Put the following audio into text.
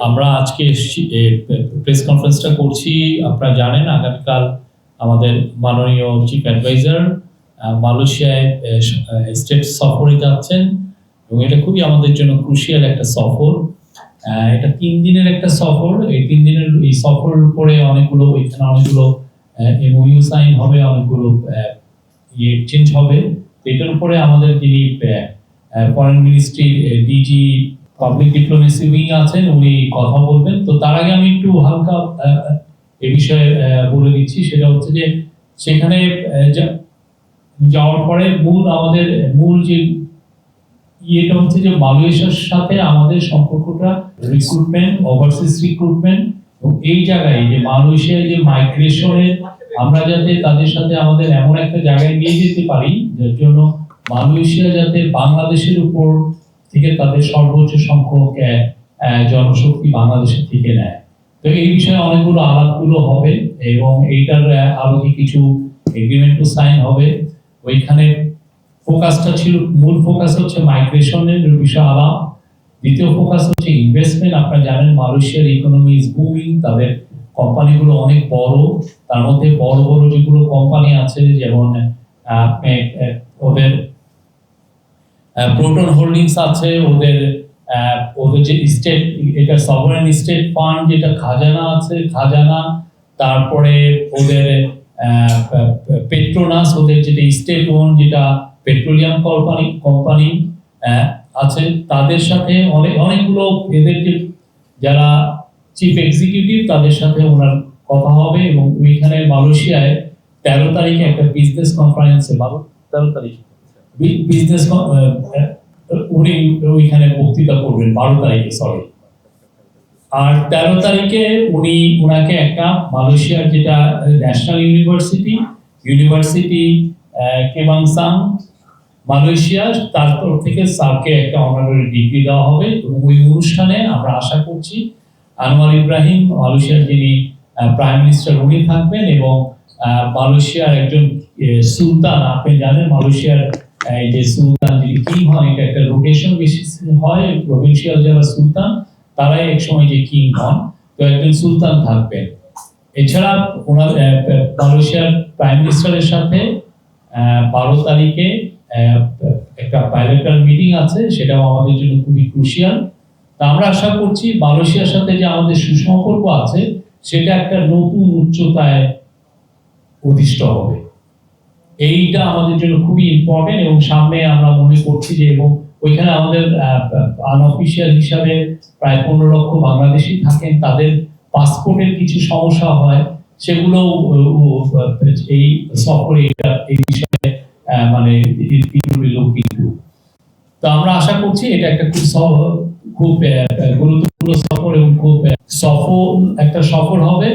আমরা আজকে প্রেস কনফারেন্সটা করছি। আপনারা জানেন আগামীকাল আমাদের মাননীয় চিফ অ্যাডভাইজার মালয়েশিয়ায় স্টেট সফরে যাচ্ছেন এবং এটা খুবই আমাদের জন্য ক্রুশিয়াল একটা সফর। এটা 3 দিনের একটা সফর। এই 3 দিনের এই সফরের উপরে অনেকগুলো এমওইউ সাইন হবে, অনেকগুলো এক্সচেঞ্জ হবে। এটার উপরে আমাদের যিনি ফরেন মিনিস্ট্রির ডিজি পাবলিক ডিপ্লোমেসি উইং আছেন, উনি কথা বলবেন। তো তার আগে আমি একটু হালকা এ বিষয়ে বলে দিচ্ছি। সেটা হচ্ছে যে সেখানে যাওয়ার পরে মূল যে ইয়েটা হচ্ছে যে মালয়েশিয়ার সাথে আমাদের সম্পর্কটা রিক্রুটমেন্ট, ওভারসিজ রিক্রুটমেন্ট, এবং এই জায়গায় যে মালয়েশিয়ায় যে মাইগ্রেশনের আমরা যাতে তাদের সাথে আমাদের এমন একটা জায়গায় নিয়ে যেতে পারি যার জন্য মালয়েশিয়া যাতে বাংলাদেশের উপর থেকে তাদের সর্বোচ্চ সংখ্যক জনশক্তি বাংলাদেশের থেকে নেয়। তো এই বিষয়ে অনেকগুলো আলাপগুলো হবে এবং এইটার আলোকে কিছু এগ্রিমেন্টও সাইন হবে। ওইখানে ফোকাসটা ছিল, মূল ফোকাস হচ্ছে মাইগ্রেশনের বিষয়ে আলাপ। দ্বিতীয় ফোকাস হচ্ছে ইনভেস্টমেন্ট। আপনারা জানেন মালয়েশিয়ার ইকোনমি ইজ বুমিং, তাদের কোম্পানিগুলো অনেক বড়। তার মধ্যে বড় বড় যেগুলো কোম্পানি আছে যেমন ওদের প্রোটন হোল্ডিংস আছে, ওদের যে স্টেট, এটা সভারেন স্টেট ফান্ড যেটা খাজানা আছে, খাজানা, তারপরে ওদের পেট্রোনাস, ওদের যেটা স্টেট ওন যেটা পেট্রোলিয়াম কোম্পানি আছে, তাদের সাথে অনেকগুলো এদের যে যারা চিফ এক্সিকিউটিভ তাদের সাথে ওনার কথা হবে। এবং ওইখানে মালয়েশিয়ায় 13 তারিখে একটা বিজনেস কনফারেন্সে 13 তারিখ বিজনেস উনি ওইখানে বক্তৃতা করবেন 12 তারিখে, সরি। আর 13 তারিখে উনাকে একটা মালয়েশিয়ার যেটা ন্যাশনাল ইউনিভার্সিটি কেবাংসাং মালয়েশিয়া, তার তরফ থেকে স্যারকে একটা অনারারি ডিগ্রি দেওয়া হবে। এবং ওই অনুষ্ঠানে আমরা আশা করছি আনোয়ার ইব্রাহিম, মালয়েশিয়ার যিনি প্রাইম মিনিস্টার, উনি থাকবেন এবং মালয়েশিয়ার একজন সুলতান, আপনি জানেন মালয়েশিয়ার এই যে সুলতান যিনি কিং হন, এটা একটা রোটেশন বেসিস হয়, প্রভিন্সিয়াল যারা সুলতান তারাই এক সময় যে কিং হন, তো একজন সুলতান থাকবেন। এছাড়া ওনার মালয়েশিয়ার প্রাইম মিনিস্টারের সাথে 12 তারিখে একটা বাইলেটারাল মিটিং আছে, সেটাও আমাদের জন্য খুবই ক্রুশিয়াল। তা আমরা আশা করছি মালয়েশিয়ার সাথে যে আমাদের সুসম্পর্ক আছে সেটা একটা নতুন উচ্চতায় অধিষ্ঠ হবে। এইটা আমাদের জন্য খুবই ইম্পর্টেন্ট। এবং সামনে আমরা মনে করছি যে, এবং ওইখানে আমাদের আনঅফিশিয়াল হিসাবে প্রায় 15 লক্ষ বাংলাদেশি থাকেন, তাদের পাসপোর্টের কিছু সমস্যা হয়, সেগুলো এই সফরে এই বিষয়ে মানে তো আমরা আশা করছি এটা একটা খুব গুরুত্বপূর্ণ সফর এবং খুব একটা সফর হবে।